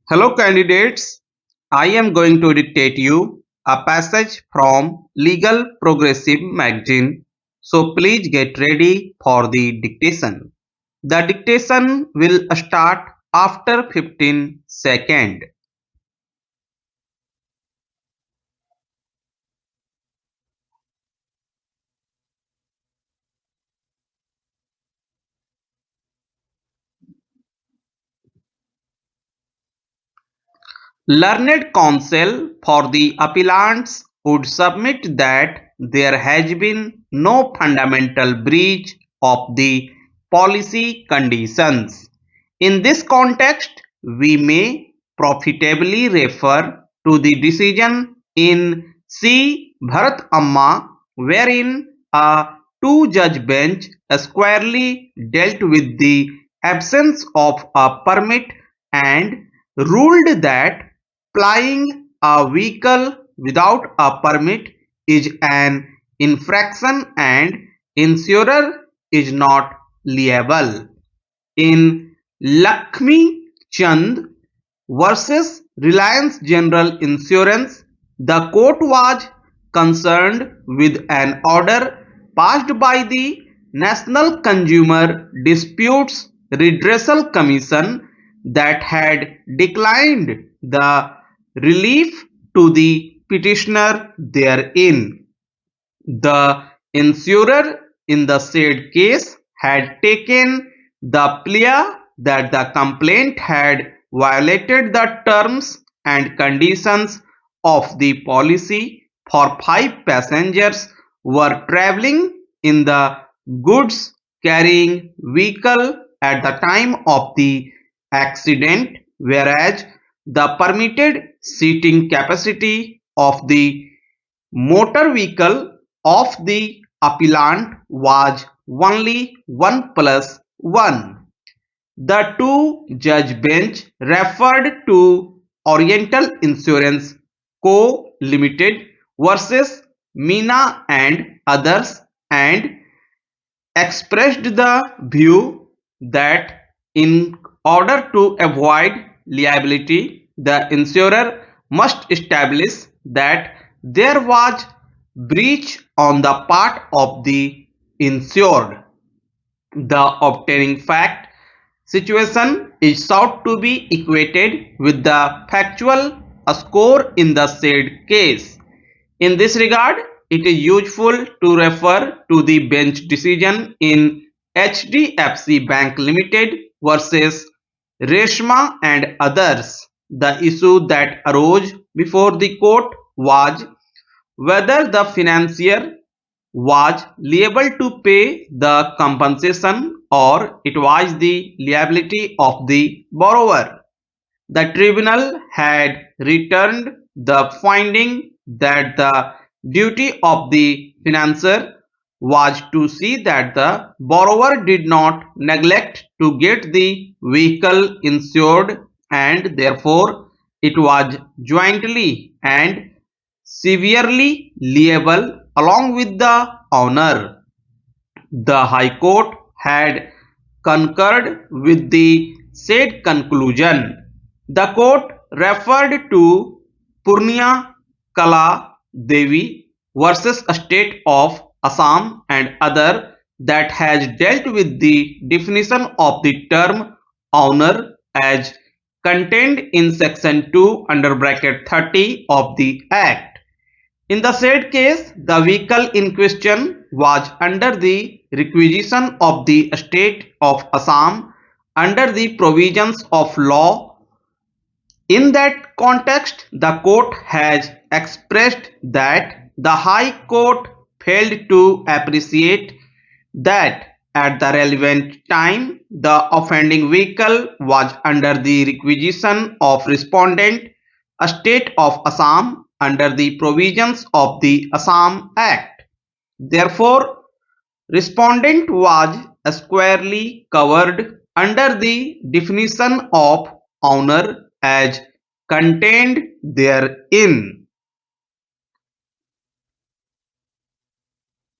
Hello candidates, I am going to dictate you a passage from Legal Progressive magazine. So please get ready for the dictation. The dictation will start after 15 seconds. Learned counsel for the appellants would submit that there has been no fundamental breach of the policy conditions. In this context, we may profitably refer to the decision in C. Bharat Amma, wherein a two-judge bench squarely dealt with the absence of a permit and ruled that plying a vehicle without a permit is an infraction and insurer is not liable. In Lakshmi Chand versus Reliance General Insurance, the court was concerned with an order passed by the National Consumer Disputes Redressal Commission that had declined the relief to the petitioner therein. The insurer in the said case had taken the plea that the complaint had violated the terms and conditions of the policy for five passengers were travelling in the goods carrying vehicle at the time of the accident, whereas the permitted seating capacity of the motor vehicle of the appellant was only 1 plus 1. The two-judge bench referred to Oriental Insurance Co. Limited versus Mina and others and expressed the view that in order to avoid liability, the insurer must establish that there was breach on the part of the insured. The obtaining fact situation is sought to be equated with the factual score in the said case. In this regard, it is useful to refer to the bench decision in HDFC Bank Limited versus Reshma and others. The issue that arose before the court was whether the financier was liable to pay the compensation or it was the liability of the borrower. The tribunal had returned the finding that the duty of the financier was to see that the borrower did not neglect to get the vehicle insured and therefore it was jointly and severely liable along with the owner. The High Court had concurred with the said conclusion. The court referred to Purnia Kala Devi versus State of Assam and other that has dealt with the definition of the term owner as contained in section 2 under bracket 30 of the Act. In the said case, the vehicle in question was under the requisition of the state of Assam under the provisions of law. In that context, the court has expressed that the High Court failed to appreciate that at the relevant time the offending vehicle was under the requisition of respondent, a state of Assam, under the provisions of the Assam Act. Therefore, respondent was squarely covered under the definition of owner as contained therein.